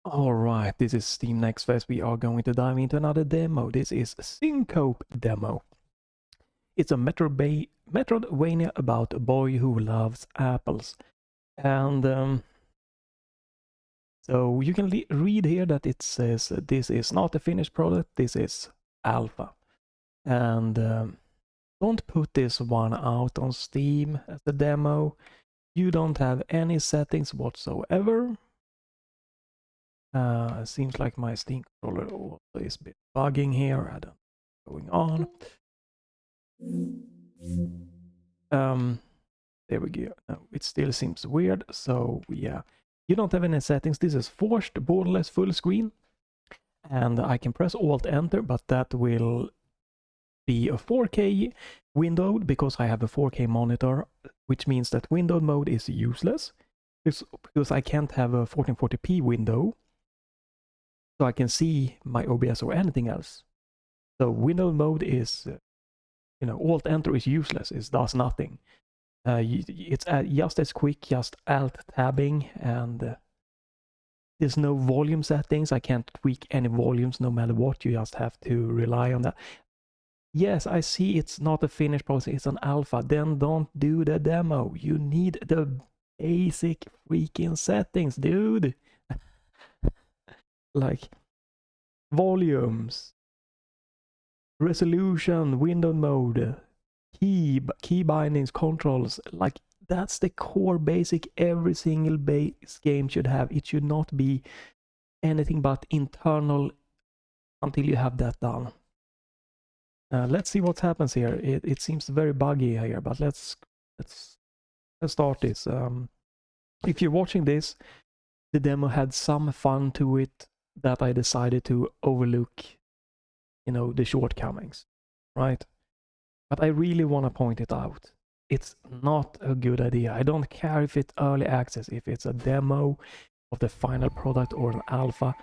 Alright, this is Steam Next Fest. We are going to dive into another demo. This is Syncope demo. It's a Metroidvania about a boy who loves apples. And so you can read here that it says this is not a finished product, this is alpha. And don't put this one out on Steam as a demo. You don't have any settings whatsoever. Seems like my Steam controller also is a bit bugging here. I don't know what's going on. There we go. No, it still seems weird. So yeah, you don't have any settings. This is forced borderless full screen, and I can press Alt Enter, but that will be a 4K windowed because I have a 4K monitor, which means that windowed mode is useless because I can't have a 1440p window. So I can see my OBS or anything else. So window mode is, Alt Enter is useless. It does nothing. It's just as quick, just Alt tabbing, and there's no volume settings. I can't tweak any volumes no matter what. You just have to rely on that. Yes, I see it's not a finished process. It's an alpha. Then don't do the demo. You need the basic freaking settings, dude. Like volumes, resolution, window mode, key bindings, controls. Like that's the core basic every single base game should have. It should not be anything but internal until you have that done. Let's see what happens here. It seems very buggy here, but let's start this. If you're watching this, the demo had some fun to it that I decided to overlook, the shortcomings, right? But I really want to point it out. It's not a good idea. I don't care if it's early access, if it's a demo of the final product or an alpha.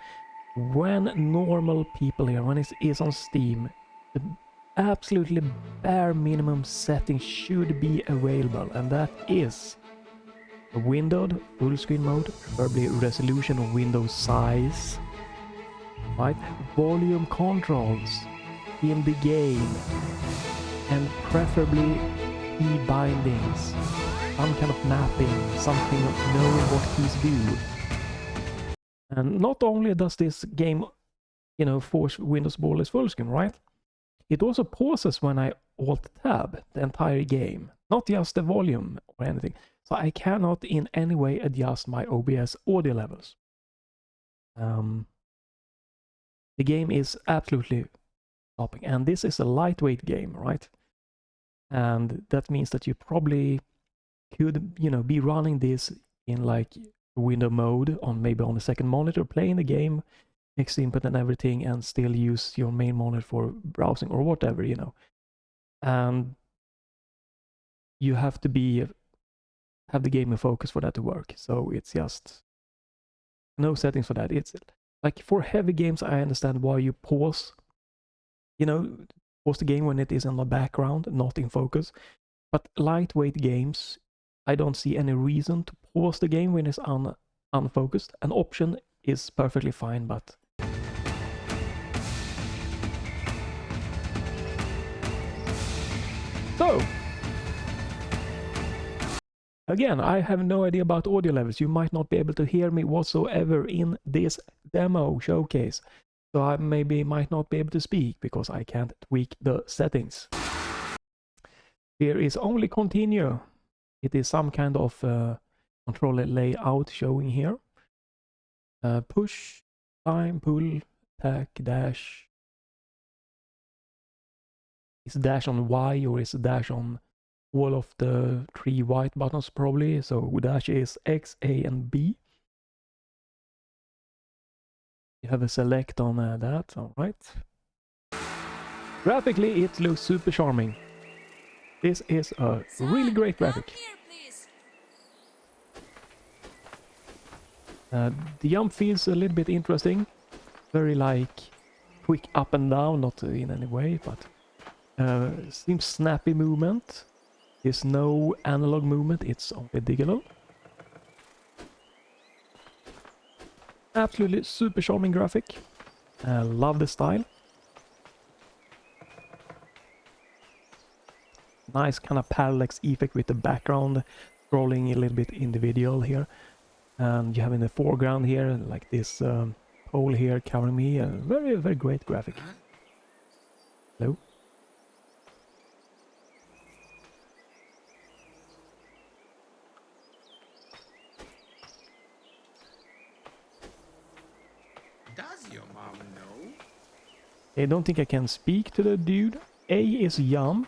When normal people here, when it is on Steam, the absolutely bare minimum setting should be available, and that is a windowed full screen mode, preferably resolution or window size, right? Volume controls in the game, and preferably key bindings, some kind of mapping, something of knowing what keys do. And not only does this game, force Windows borderless full screen, right? It also pauses when I Alt Tab the entire game, not just the volume or anything. So I cannot in any way adjust my OBS audio levels. The game is absolutely stopping, and this is a lightweight game, right? And that means that you probably could, be running this in like window mode on maybe on the second monitor, playing the game, mix input and everything, and still use your main monitor for browsing or whatever, And you have to have the game in focus for that to work. So it's just no settings for that. It's like for heavy games, I understand why you pause, pause the game when it is in the background, not in focus. But lightweight games, I don't see any reason to pause the game when it's unfocused. An option is perfectly fine, but so again, I have no idea about audio levels. You might not be able to hear me whatsoever in this demo showcase. So I might not be able to speak because I can't tweak the settings. Here is only continue. It is some kind of controller layout showing here. Push, time, pull, attack, dash. Is dash on Y or is dash on all of the 3 white buttons probably? So dash is X, A, and B. You have a select on that, alright. Graphically, it looks super charming. This is a really great graphic. The jump feels a little bit interesting. Very like quick up and down, not in any way, but seems snappy movement. There's no analog movement, it's only digital. Absolutely super charming graphic. Love the style. Nice kind of parallax effect with the background scrolling a little bit individual here. And you have in the foreground here, like this pole here covering me. A very, very great graphic. Hello? Does your mom know? I don't think I can speak to the dude. A is jump.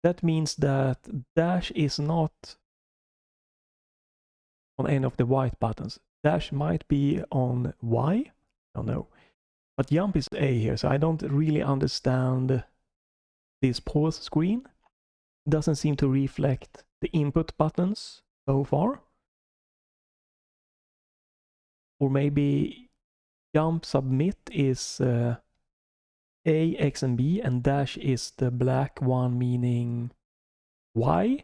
That means that dash is not on any of the white buttons. Dash might be on Y. I don't know. But jump is A here, so I don't really understand this pause screen. It doesn't seem to reflect the input buttons so far. Or maybe jump submit is A, X and B, and dash is the black one meaning Y.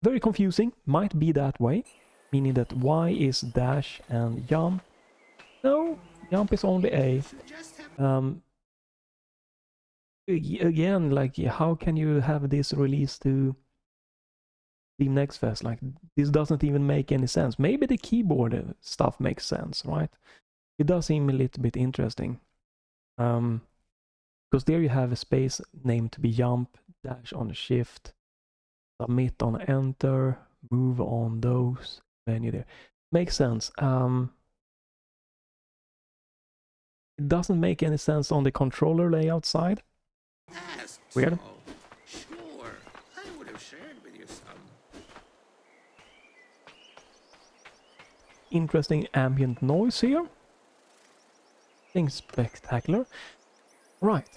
Very confusing, might be that way, meaning that Y is dash and jump. No, jump is only A. Again, like, how can you have this released to Steam Next Fest? Like, this doesn't even make any sense. Maybe the keyboard stuff makes sense, right? It does seem a little bit interesting. Because there you have a space named to be jump, dash on shift, submit on enter, move on those, menu there. Makes sense. It doesn't make any sense on the controller layout side. Weird. Sure, I would have shared with you some. Interesting ambient noise here. Things spectacular. Right.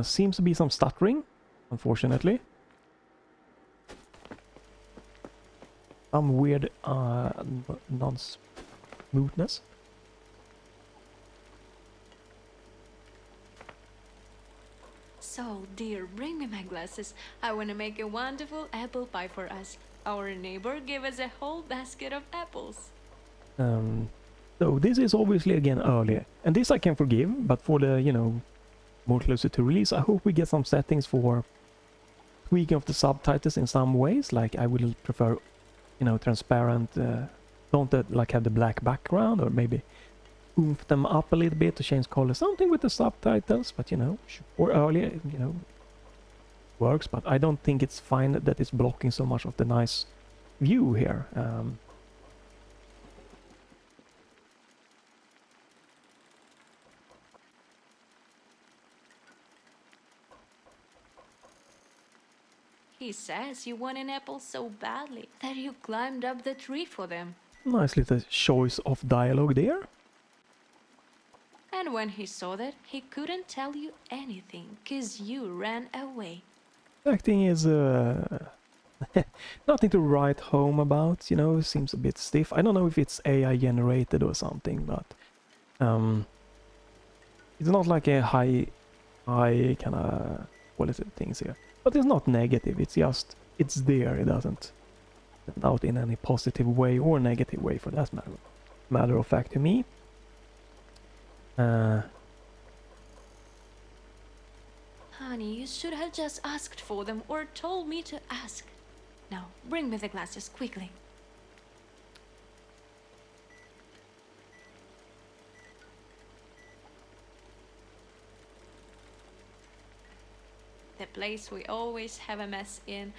Seems to be some stuttering, unfortunately. Some weird non-smoothness. So, dear, bring me my glasses. I want to make a wonderful apple pie for us. Our neighbor gave us a whole basket of apples. So this is obviously again early, and this I can forgive, but for the, you know, more closer to release, I hope we get some settings for tweaking of the subtitles in some ways. Like, I would prefer, you know, transparent, don't like have the black background, or maybe oomph them up a little bit to change color, something with the subtitles. But, you know, or earlier, you know, works, but I don't think it's fine that it's blocking so much of the nice view here. He says you want an apple so badly that you climbed up the tree for them. Nice little choice of dialogue there. And when he saw that, he couldn't tell you anything, 'cause you ran away. Acting is nothing to write home about, you know, seems a bit stiff. I don't know if it's AI generated or something, but it's not like a high kind of quality things here. But it's not negative, it's just, it's there, it doesn't stand out in any positive way or negative way for that matter of fact to me. Honey, you should have just asked for them or told me to ask. Now, bring me the glasses quickly. The place we always have a mess in.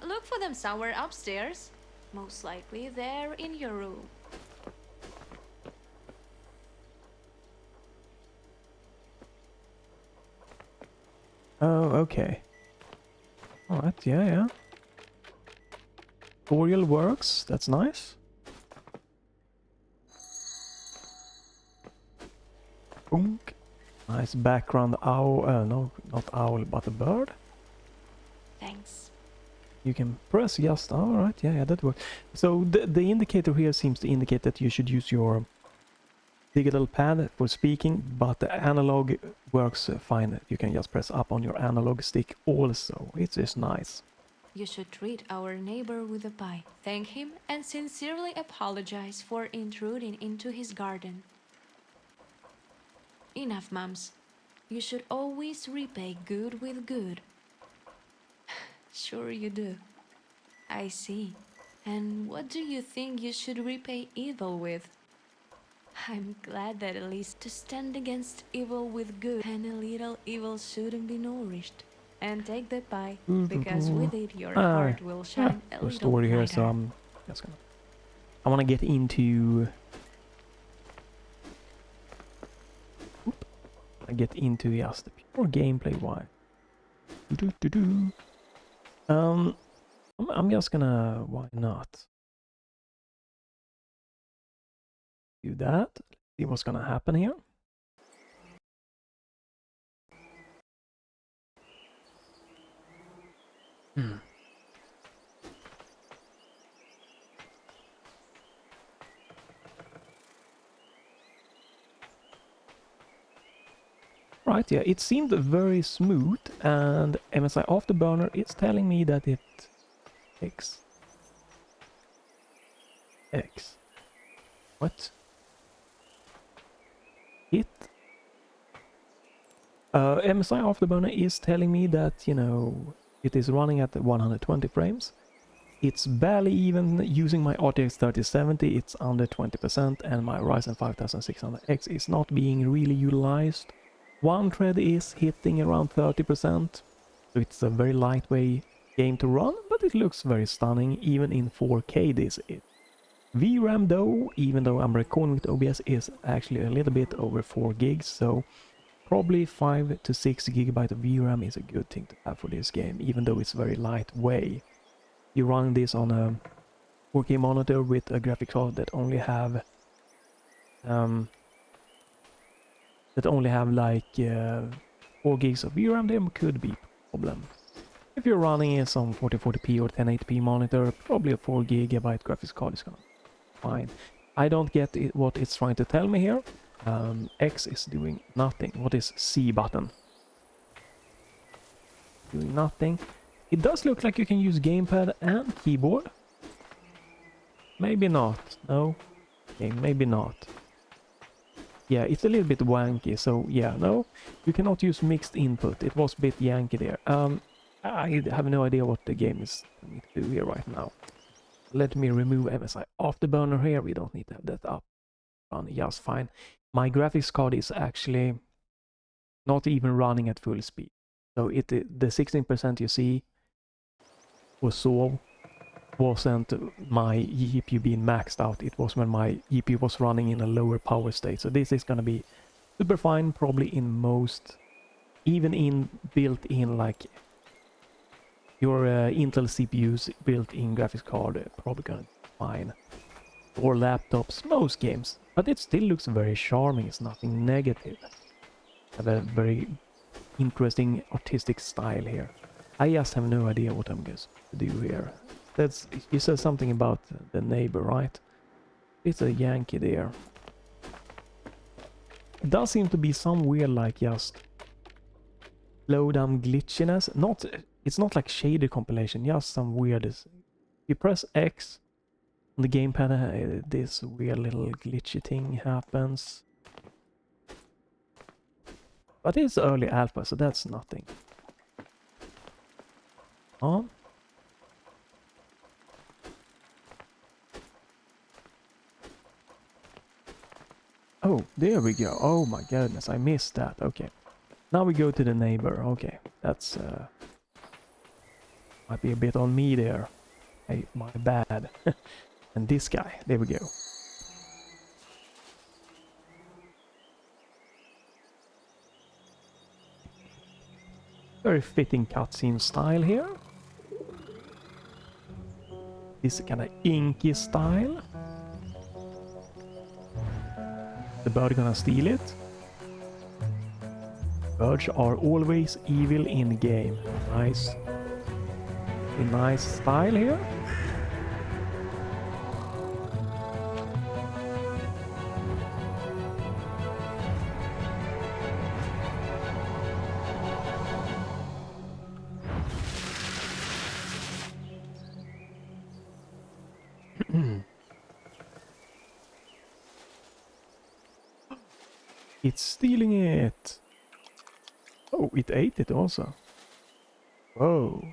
Look for them somewhere upstairs. Most likely they're in your room. Oh, okay. Alright, yeah. Tutorial works, that's nice. Boonk. Nice background owl, no, not owl, but a bird. Thanks. You can press just, alright, yeah, that works. So the indicator here seems to indicate that you should use your digital pad for speaking, but the analog works fine. You can just press up on your analog stick also. It's just nice. You should treat our neighbor with a pie, thank him, and sincerely apologize for intruding into his garden. Enough, mums. You should always repay good with good. Sure you do. I see. And what do you think you should repay evil with? I'm glad that at least to stand against evil with good, and a little evil shouldn't be nourished. And take the pie, because with it your heart will shine a the little story brighter. here, so I'm just gonna... I wanna get into... I get into just the pure gameplay wise. I'm just gonna... Why not? Do that. See what's gonna happen here. Right, yeah, it seemed very smooth, and MSI Afterburner is telling me that it takes X. What? MSI Afterburner is telling me that, you know, it is running at 120 frames. It's barely even using my RTX 3070, it's under 20%, and my Ryzen 5600X is not being really utilized. One thread is hitting around 30%, so it's a very lightweight game to run, but it looks very stunning, even in 4K this is. VRAM though, even though I'm recording with OBS, is actually a little bit over 4 gigs, so probably 5 to 6 gigabyte of VRAM is a good thing to have for this game, even though it's very lightweight. You run this on a 4K monitor with a graphics card that only have like 4 gigs of VRAM, there could be a problem. If you're running it on 4040p or 1080p monitor, probably a 4 gigabyte graphics card is gonna be fine. I don't get what it's trying to tell me here. X is doing nothing. What is C button? Doing nothing. It does look like you can use gamepad and keyboard. Maybe not. No. Okay, maybe not. Yeah, it's a little bit wanky, so yeah, no. You cannot use mixed input. It was a bit yanky there. I have no idea what the game is telling me to do here right now. Let me remove MSI Afterburner here. We don't need to have that up. Run just fine. My graphics card is actually not even running at full speed. So the 16% you see wasn't my GPU being maxed out. It was when my GPU was running in a lower power state. So this is gonna be super fine, probably in most, even in built-in like your Intel CPU's built-in graphics card, probably gonna be fine. Or laptops, most games. But it still looks very charming. It's nothing negative. Have a very interesting artistic style here. I just have no idea what I'm going to do here. You said something about the neighbor, right? It's a Yankee there. It does seem to be some weird, like, just slowdown glitchiness. It's not like shader compilation, just some weirdness. You press X on the gamepad, this weird little glitchy thing happens. But it's early alpha, so that's nothing. Oh. Oh, there we go. Oh my goodness, I missed that. Okay. Now we go to the neighbor. Okay, that's might be a bit on me there. Hey, my bad. And this guy, there we go. Very fitting cutscene style here. This kind of inky style. The bird gonna steal it. Birds are always evil in game. Nice. A nice style here. It's stealing it. Oh, it ate it also. Whoa.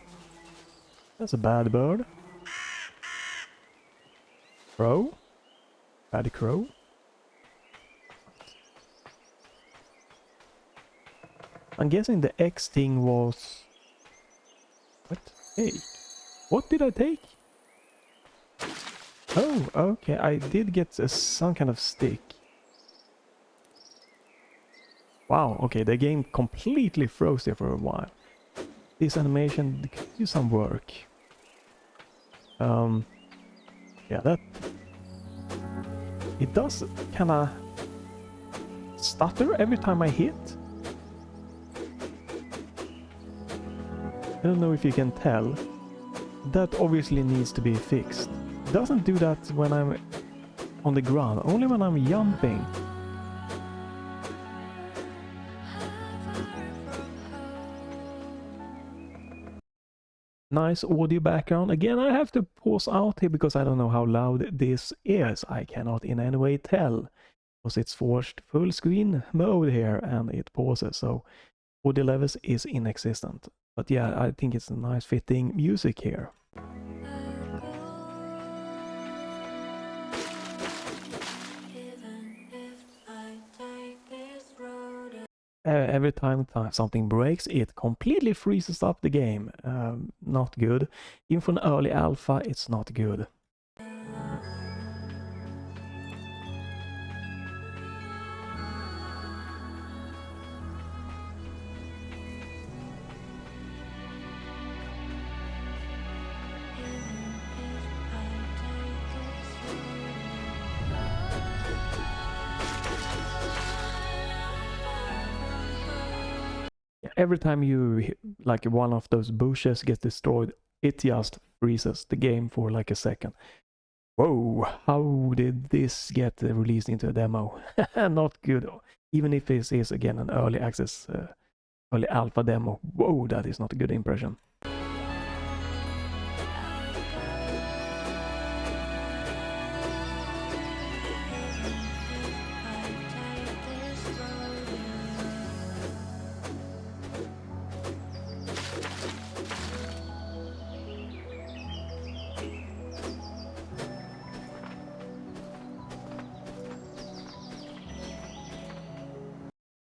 That's a bad bird. Crow? Bad crow? I'm guessing the X thing was... What? Hey. What did I take? Oh, okay. I did get some kind of stick. Wow, okay. The game completely froze there for a while. This animation could use some work. Yeah, that... It does kinda stutter every time I hit. I don't know if you can tell. That obviously needs to be fixed. It doesn't do that when I'm on the ground, only when I'm jumping. Nice audio background. Again, I have to pause out here because I don't know how loud this is. I cannot in any way tell because it's forced full screen mode here and it pauses, so audio levels is inexistent. But yeah, I think it's a nice fitting music here. Every time something breaks, it completely freezes up the game. Not good. Even for an early alpha, it's not good. Every time you, like one of those bushes gets destroyed, it just freezes the game for like a second. Whoa, how did this get released into a demo? Not good. Even if this is again an early access, early alpha demo. Whoa, that is not a good impression.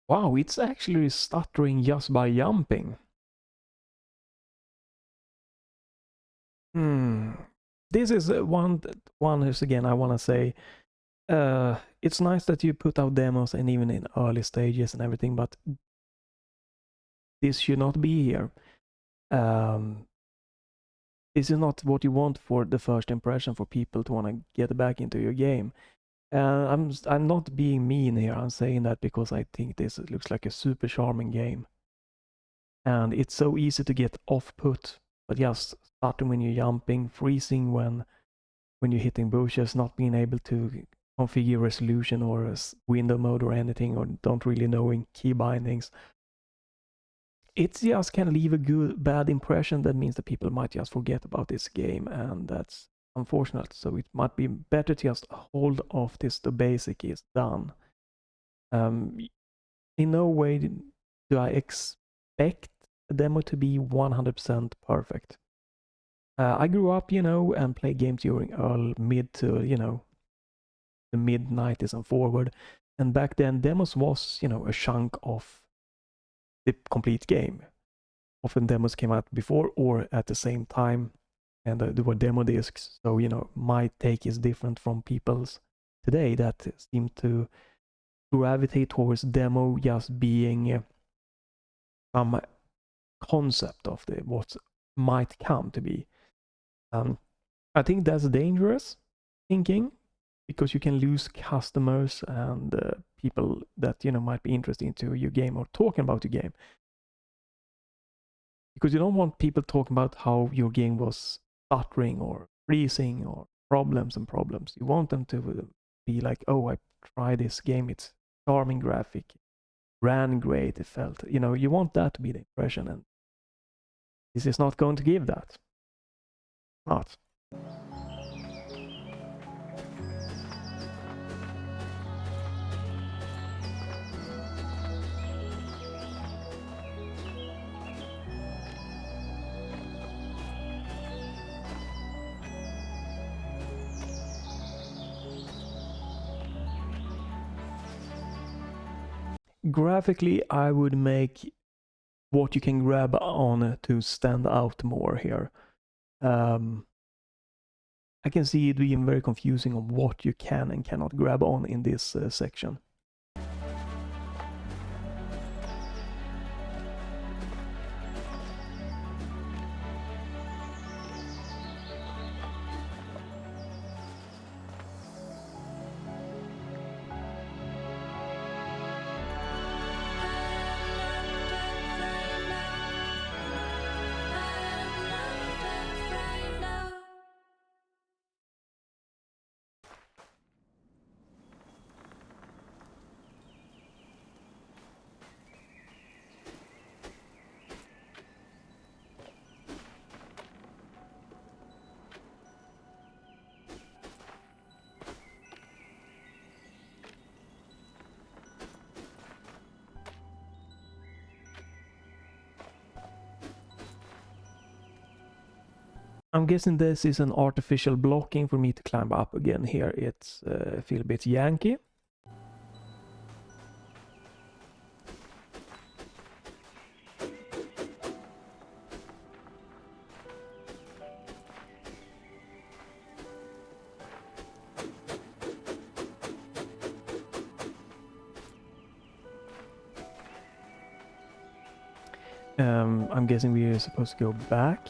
Wow, it's actually stuttering just by jumping. This is one who's again I want to say, it's nice that you put out demos and even in early stages and everything, but this should not be here. This is not what you want for the first impression for people to want to get back into your game. I'm not being mean here. I'm saying that because I think this looks like a super charming game, and it's so easy to get off-put. But just starting when you're jumping, freezing when you're hitting bushes, not being able to configure resolution or a window mode or anything, or don't really knowing key bindings. It just can leave a bad impression. That means that people might just forget about this game, and that's unfortunate. So it might be better to just hold off till the basic is done. In no way do I expect a demo to be 100% perfect. I grew up, and played games during mid to, the mid-90s and forward. And back then, demos was, a chunk of the complete game. Often demos came out before or at the same time, and there were demo discs. So, my take is different from people's today that seem to gravitate towards demo just being some concept of what might come to be. I think that's dangerous thinking, because you can lose customers and people that might be interested into your game or talking about your game, because you don't want people talking about how your game was stuttering or freezing or problems. You want them to be like, oh, I tried this game, it's charming graphic, ran great, it felt, you want that to be the impression, and this is not going to give that. Not. graphically I would make what you can grab on to stand out more here. I can see it being very confusing on what you can and cannot grab on in this section. I'm guessing this is an artificial blocking for me to climb up again here. It's feel a bit janky. I'm guessing we are supposed to go back.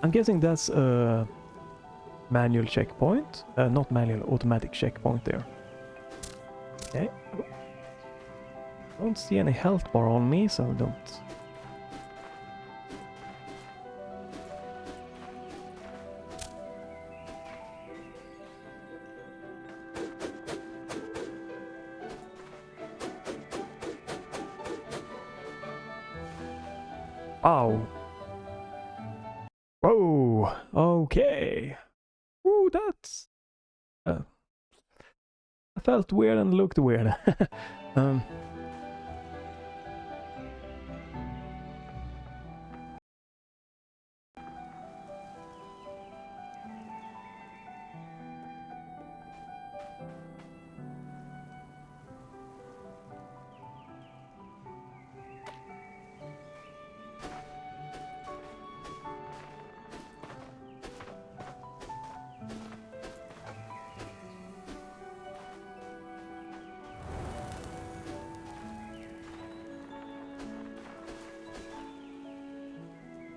I'm guessing that's a manual checkpoint. Not manual, automatic checkpoint there. Okay. Don't see any health bar on me, so don't. Ow. Whoa, okay. Ooh, that's... I felt weird and looked weird.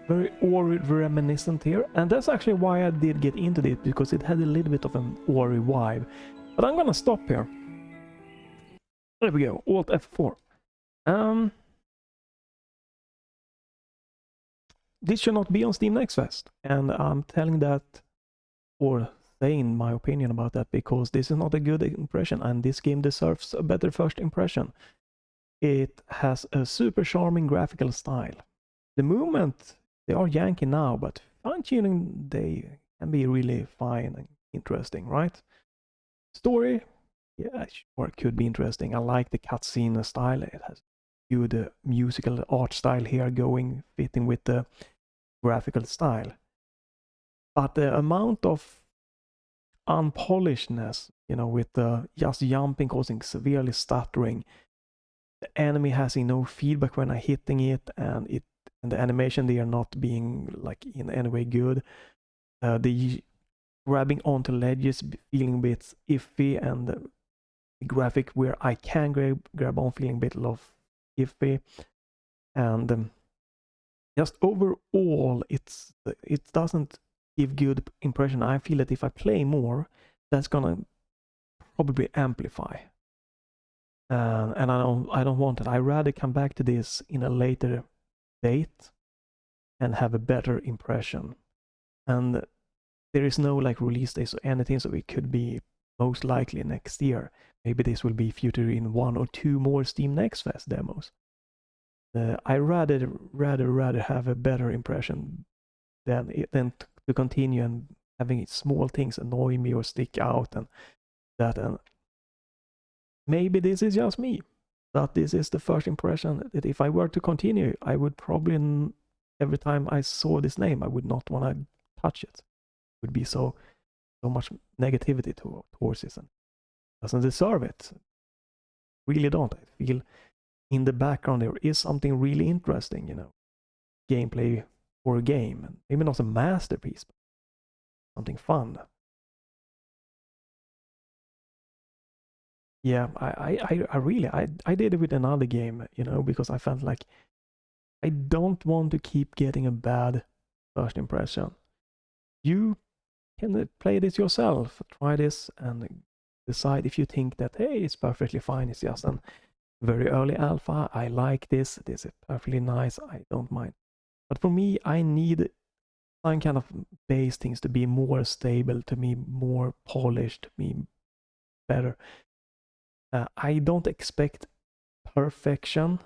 Very Ori reminiscent here, and that's actually why I did get into it, because it had a little bit of an Ori vibe. But I'm gonna stop here. There we go, Alt F4. This should not be on Steam Next Fest, and I'm telling that, or saying my opinion about that, because this is not a good impression, and this game deserves a better first impression. It has a super charming graphical style. The movement, they are janky now, but fine-tuning, they can be really fine and interesting, right? Story, yeah, sure, it could be interesting. I like the cutscene style. It has good musical art style here going, fitting with the graphical style. But the amount of unpolishedness, you know, with the just jumping causing severely stuttering, the enemy has no feedback when I'm hitting it, and the animation, they are not being like in any way good. The grabbing onto ledges feeling a bit iffy, and the graphic where I can grab on feeling a bit of iffy, and just overall it doesn't give good impression. I feel that if I play more, that's gonna probably amplify, and I don't want it. I'd rather come back to this in a later date and have a better impression. And there is no like release dates or anything, so it could be most likely next year. Maybe this will be featured in 1 or 2 more Steam Next Fest demos. I rather have a better impression than to continue and having small things annoy me or stick out and that. And maybe this is just me, but this is the first impression that if I were to continue, I would probably every time I saw this name, I would not want to touch it. It would be so much negativity towards this, and doesn't deserve it. Really don't. I feel in the background there is something really interesting, gameplay for a game, and maybe not a masterpiece, but something fun. Yeah, I really I did it with another game, because I felt like I don't want to keep getting a bad first impression. You can play this yourself, try this, and decide if you think that, hey, it's perfectly fine, it's just a very early alpha, I like this is perfectly nice, I don't mind. But for me, I need some kind of base things to be more stable, to be more polished, to be better. I don't expect perfection,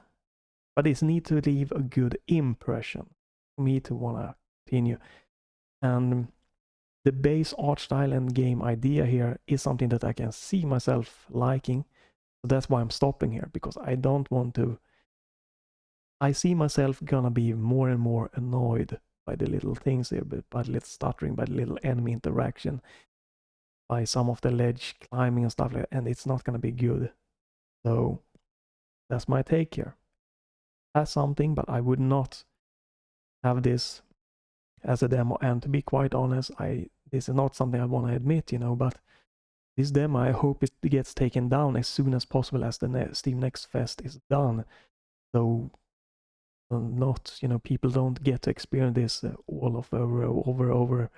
but it needs to leave a good impression for me to want to continue. And the base art style and game idea here is something that I can see myself liking. So that's why I'm stopping here, because I don't want to. I see myself gonna be more and more annoyed by the little things here, by the little stuttering, by the little enemy interaction, by some of the ledge climbing and stuff like that, and it's not gonna be good. So that's my take here. That's something, but I would not have this as a demo. And to be quite honest, this is not something I want to admit, but this demo, I hope it gets taken down as soon as possible as the Steam Next Fest is done. So not, people don't get to experience this all over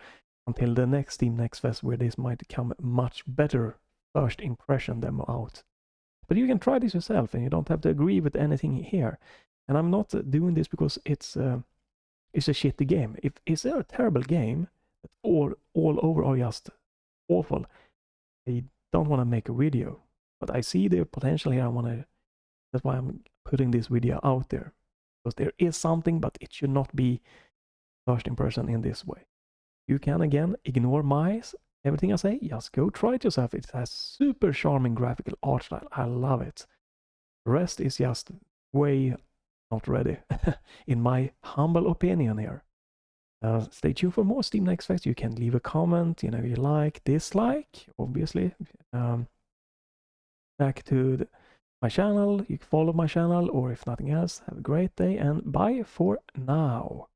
until the next Steam Next Fest, where this might come much better first impression demo out. But you can try this yourself, and you don't have to agree with anything here. And I'm not doing this because it's a shitty game. Is there a terrible game that all over are just awful, I don't want to make a video. But I see the potential here. That's why I'm putting this video out there. Because there is something, but it should not be first impression in this way. You can, again, ignore everything I say. Just go try it yourself. It has super charming graphical art style. I love it. The rest is just way not ready, in my humble opinion here. Stay tuned for more Steam Next Fest. You can leave a comment, you like, dislike, obviously. Back to my channel. You can follow my channel, or if nothing else, have a great day and bye for now.